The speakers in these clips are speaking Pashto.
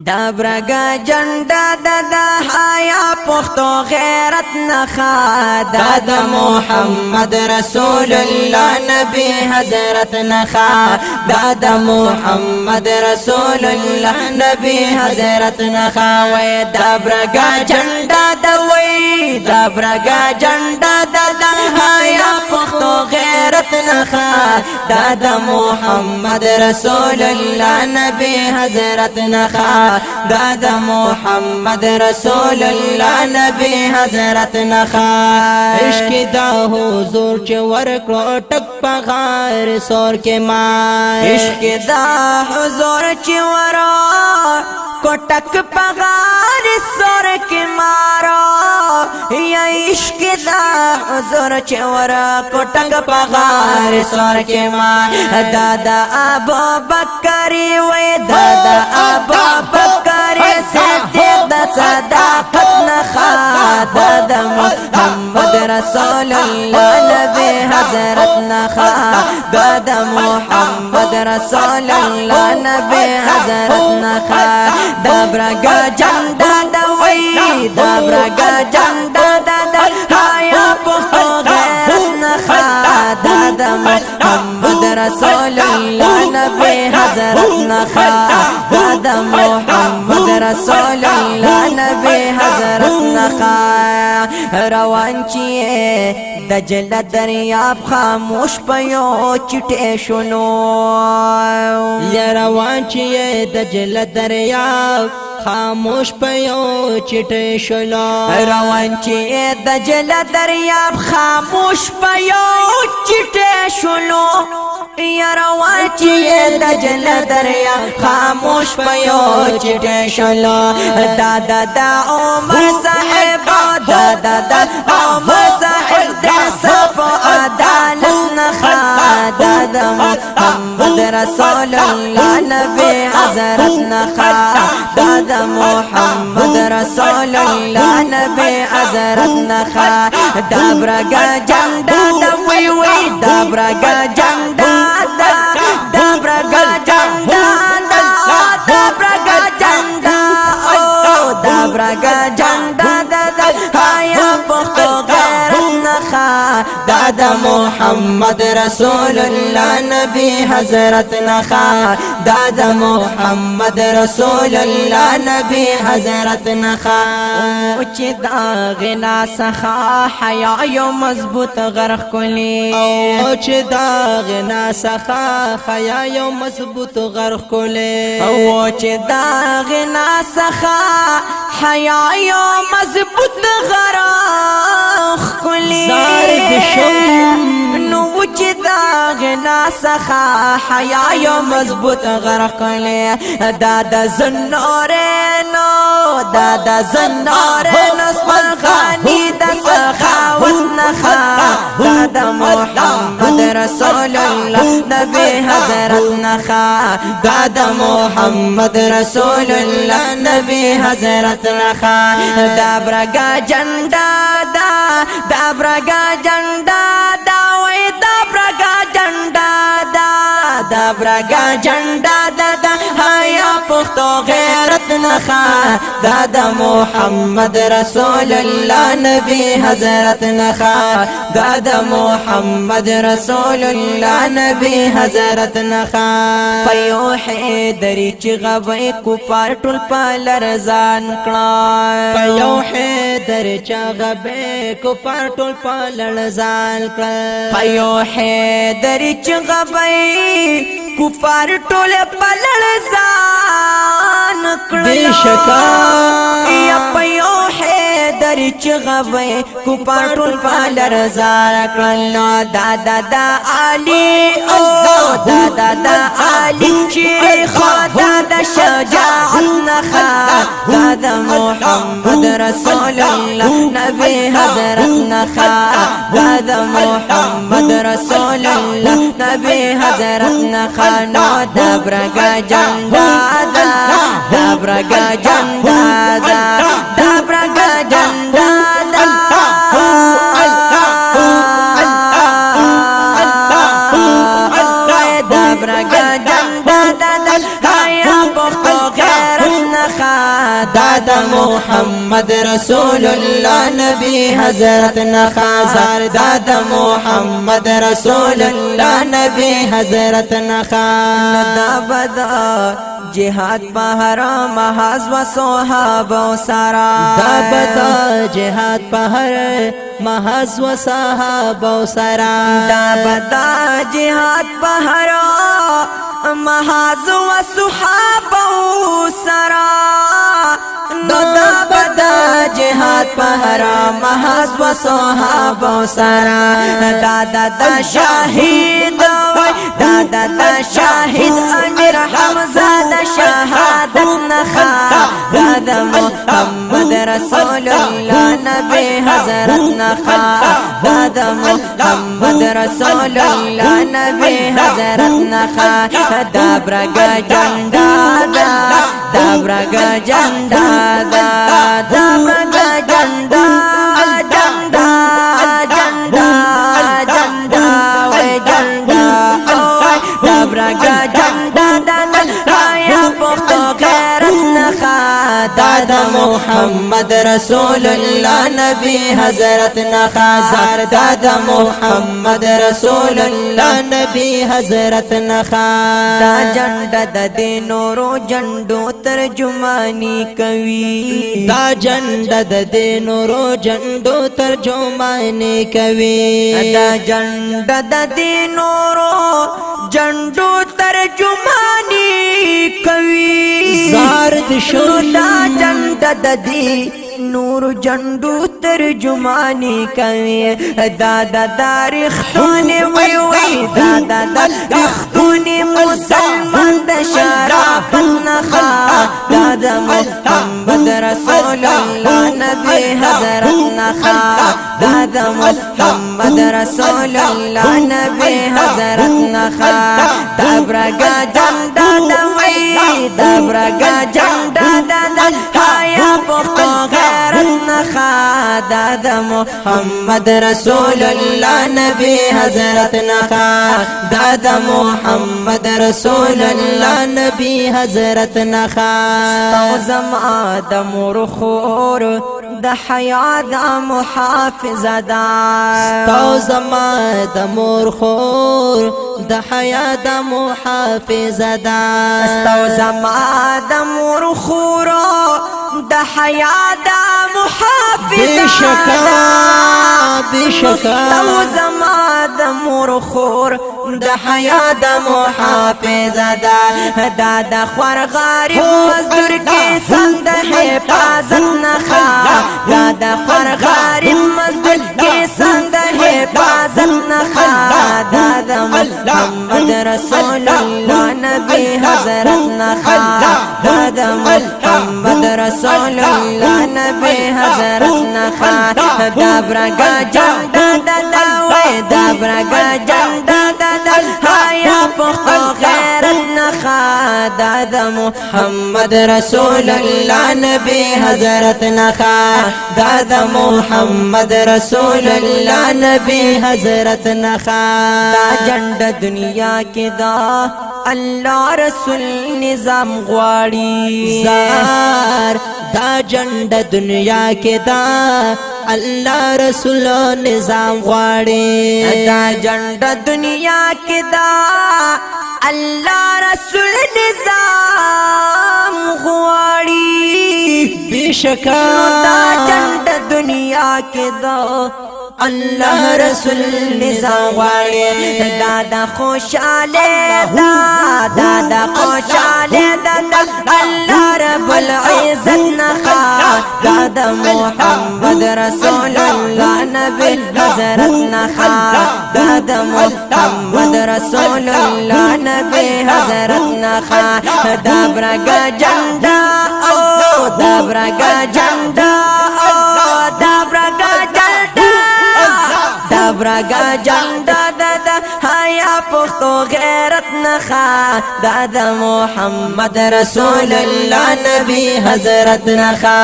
دا برگا جنڈا دا حیا پختو غیرت نخا دا محمد رسول اللہ نبی حضرت نخا دا محمد رسول اللہ نبی حضرت نخا وی دا برگا جنڈا دا وی دا برگا جنڈا دا حیا پختو غیرت نخا دا محمد رسول اللہ نبی حضرت نخا دا محمد رسول اللہ نبی حضرت نخا عشق دا حضور چه ورکڑو ٹک پغار سور کے مار عشق دا حضور چه ورکڑو ٹک پغار سور کے مارو یا عشق دا حضور چه ورکڑو ٹک پغار سور کے مار دادا ابو بکری وی دادا ابو بکری صدیق دا صداقت نخا دا محمد رسول اللہ نبی حضرت نخا دا محمد رسول اللہ نبی حضرت نخا دا برگا جنڈا دا وی دا برگا جنڈا دا حیا پختو غیرت نخا دا محمد رسول اللہ نبی حضرت نخا دا محمد رسول اللہ نبی حضرت نخا روان چیئے دجل دریاب خاموش پیو چٹے شنو یا روان چیئے دجل دریاب خاموش پیو چٹے شنو روان چیئے دجل دریاب خاموش پیو چٹے شنو یا روان چیئے دجل دریاب خاموش پیو چٹے شنو دا عمر صاحب دا عمر صاحب دا صف عدالت نخا دا محمد رسول اللہ نبی حضرت نخا دا محمد رسول اللہ نبی حضرت نخا دا برگا جنڈا دا وی وی دا برگا جنڈا دا برگا جنڈا دا برگا جنڈا دا برگا جنڈا دا حیا پختو غیرت نخا دا محمد رسول اللہ نبی حضرت نخا دا محمد رسول اللہ نبی حضرت نخا اوچ داغنا سخا حیا یو مضبوط غرق کلی اوچ داغنا سخا حیا یو مضبوط غرق کلی اوچ داغنا سخا حیا یو مضبوط غرق کلی زارد شم نو چی داغنا سخا حیا یو مضبوط غرق کلی دادا زنورینو دادا زنورینو سپرخانی دا سخاوت نخا دادا محمد رسول اللہ نبی حضرت نخا دادا محمد رسول اللہ نبی حضرت نخا دا برگا جنڈا دا برگا جنڈا دا وی دا برگا جنڈا دا برگا جنڈا دا حیا پختو غیرت نخا دا محمد رسول اللہ نبی حضرت نخا دا محمد رسول اللہ نبی حضرت نخا پیو حیدری چی غوی کفار ٹول پالر زان کلا پیو حیدری چی غوی کفار ٹول پالر زان کلا پیو حیدری چی غوی کفار ٹول پالر زان کلا بے شکا یا پیو حیدری چی غوی کفار ٹول پالر زان کلا دا علی او دا علی شیر خدا دا شجاعت نخا دا محمد رسول اللہ نبی حضرت نخا دا محمد رسول اللہ نبی حضرت نخا نو دا برگا جنڈا دا برگا جنڈا دا برگا جنڈا برگا جنڈا حیا پختو غیرت نخا داد محمد رسول الله نبی حضرت نخا زار داد محمد رسول الله نبی حضرت نخا دا بدا جهاد پہر محاذ و صحابہ سارا دا بدا جهاد پہر محاذ و صحابہ سارا دا بدا جهاد پہر محاذ و صحابہ سارا دا بدا جهاد پہر محاذ و صحابہ سارا دا شاہد دا شاہد امیر حمزہ دا شہادت نخا دا محمد رسول اللہ نبی حضرت نخا دا محمد رسول اللہ نبی حضرت نخا دا برگا جنڈا دا برگا جنڈا دا برگا جنڈا جنڈا جنڈا جنڈا وے جنڈا دا برگا جنڈا آیا پختو غیرت نخا دا محمد رسول اللہ نبی حضرت نخا زار دا محمد رسول اللہ نبی حضرت نخا دا جنڈا دا دی نورو جنڈو ترجمانی کوي دا جنڈا دا دی نورو جنڈو ترجمانی کوي دا جنڈا دا دی نورو جنڈو ترجمانی کوي زارد شو دا جنڈا دا دی نور جنڈو ترجمانی کوي دا رختونی وی وی دا رختونی مسلمان دا شرافت نخا دا محمد رسول اللہ نبی حضرت نخا دا محمد رسول اللہ نبی حضرت نخا دا برگا جنڈا دا وی دا برگا جنڈا دا آیا پختو غیرت نخا دا محمد رسول اللہ نبی حضرت نخا دا محمد رسول اللہ نبی حضرت نخا ستو زما دا مور خور دا حیا دا محافظ دا ستو زما دا مور خور دا حیا دا محافظ دا ستو زما دا مور خور دا حیا دا محافظ دا ستو زما دا مور خور دا حیا دا محافظ دا دا خوار غریب مزدور کی سند حفاظت نخا دا خوار غریب مزدور کی سند حفاظت نخا دا محمد رسول اللہ نبی حضرت نخا دا محمد رسول اللہ نبی حضرت نخا دا برگا جنڈا دا وے دا برگا جنڈا دا آیا پختو غیرت نخا دا محمد رسول اللہ نبی حضرت نخا دا محمد رسول اللہ نبی حضرت نخا دا جنڈا دنیا کے دا اللہ رسول نظام غواړي زار دا جنڈا دنیا کے دا اللہ رسول نظام غواړي دا جنڈا دنیا کے دا اللہ رسول نظام غواړي بشکا دا جنڈا دنیا کے دا اللہ رسول نظام غواړي دا خوشاله دا خوشاله دا اللہ رب العزت نخا دا محمد رسول اللہ نبی حضرت نخا دا محمد رسول اللہ نبی حضرت نخا دا برگا جنڈا دا برگا جنڈا دا برگا جنڈا دا برگا جنڈا دا آیا پختو غیرت نخا دا محمد رسول اللہ نبی حضرت نخا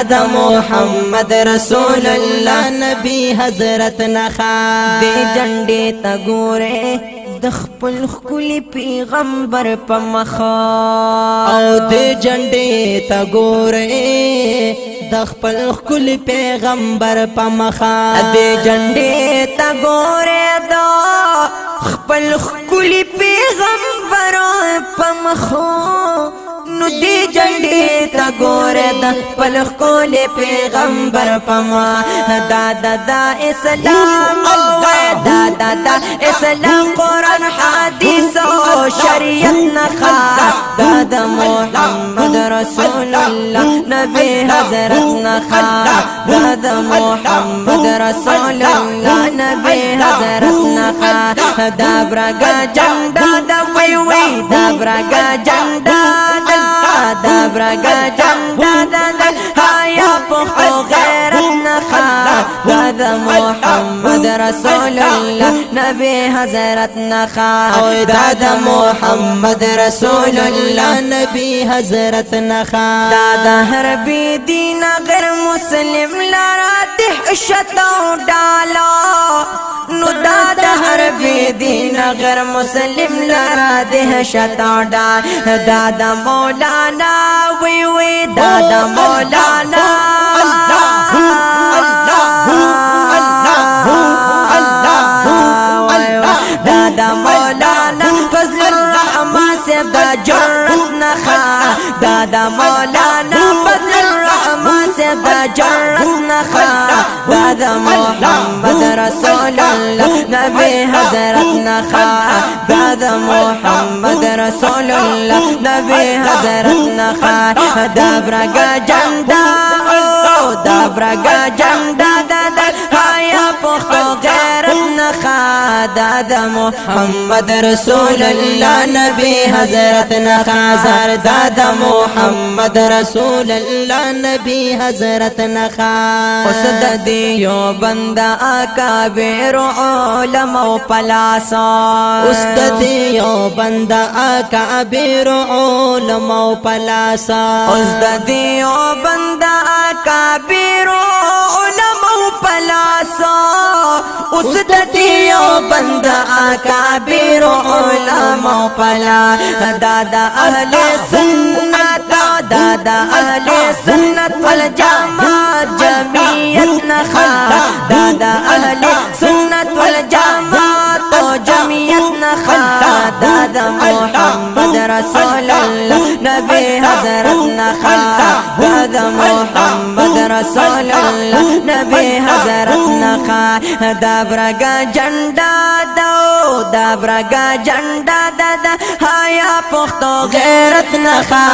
دا محمد رسول اللہ نبی حضرت نخا دے جنڈے تگورے د خپل خولي پیغمبر په مخا او د جنډې تا ګورې د خپل خولي پیغمبر په مخا د جنډې تا ګورې دا خپل خولي پیغمبر په مخا نو دی جنډې تا ګورې د خپل خولي پیغمبر په مخا دا اسلام دا اسلام قرآن حدیث او شریعت نخا دا محمد رسول الله نبی حضرت نخا دا محمد رسول الله نبی حضرت نخا دا برگا جنڈا دا وی وی دا برگا جنڈا دا برگا جنڈا دا حیا پختو غیرت نخا دا محمد رسول الله نبی حضرت نخا دا محمد رسول الله نبی حضرت نخا دا هر بی دین غیر مسلم لارا دهشت او ډالا نو دا هر بی دین غیر مسلم لارا دهشت او ډالا دا مولانا وی وی دا مولانا دا مولانا فضل الرحمن سے دا جرت نخا دا مولانا فضل الرحمن سے دا جرت نخا دا محمد رسول اللہ نبی حضرت نخا دا محمد رسول اللہ نبی حضرت نخا دا برگا جنڈا دا برگا جنڈا دا حیا پختو غیرت نخا دا محمد رسول اللہ نبی حضرت نخا دا محمد رسول اللہ نبی حضرت نخا اس دیو بندہ اکابر علماء پلاسا اس دیو بندہ اکابر علماء پلاسا اس دیو بندہ اکابر علماء پلاسا اس دیو بندہ اکابر علماء پلاسا دادا اہل سنت دادا اہل سنت والجماعت جمعیت نخا دادا اہل سنت والجماعت جمعیت نخا دادا محمد رسول اللہ نبی حضرت نخا دادا محمد رسول اللہ نبی حضرت نخا دا برگا جنڈا دا برگا جنڈا دا حیا پختو غیرت نخا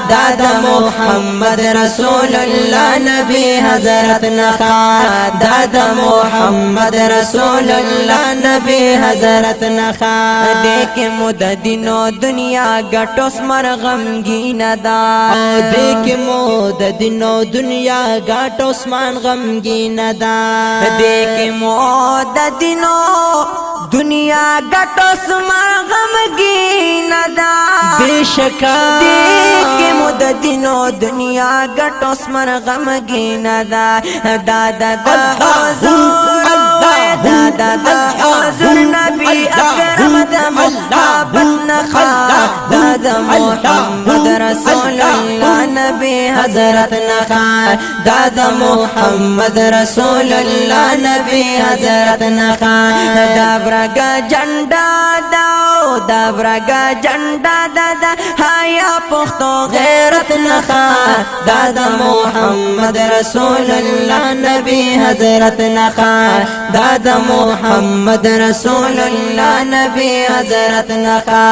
دا محمد رسول اللہ نبی حضرت نخا دا محمد رسول اللہ نبی حضرت نخا دیکھ مددینو دنیا گٹو سمر غمگین دا دیکھ مددینو دنیا گٹو اسمان غمگین دا دیکھ مددینو دنیا گٹو سمر غمگین دا بے شکا دیکھ مددینو دنیا گٹو سمر غمگین دا دا حضور نبی اکرم دا محبت نخا دا محمد رسول اللہ نبی حضرت نخا دا محمد رسول اللہ نبی حضرت نخا دا برگا جنڈا دا برگا جنڈا دا حیا پختو غیرت نخا دا محمد رسول اللہ نبی حضرت نخا دا محمد رسول اللہ نبی حضرت نخا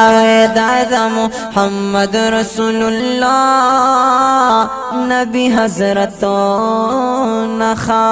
دا محمد رسول اللہ نبی حضرت نخا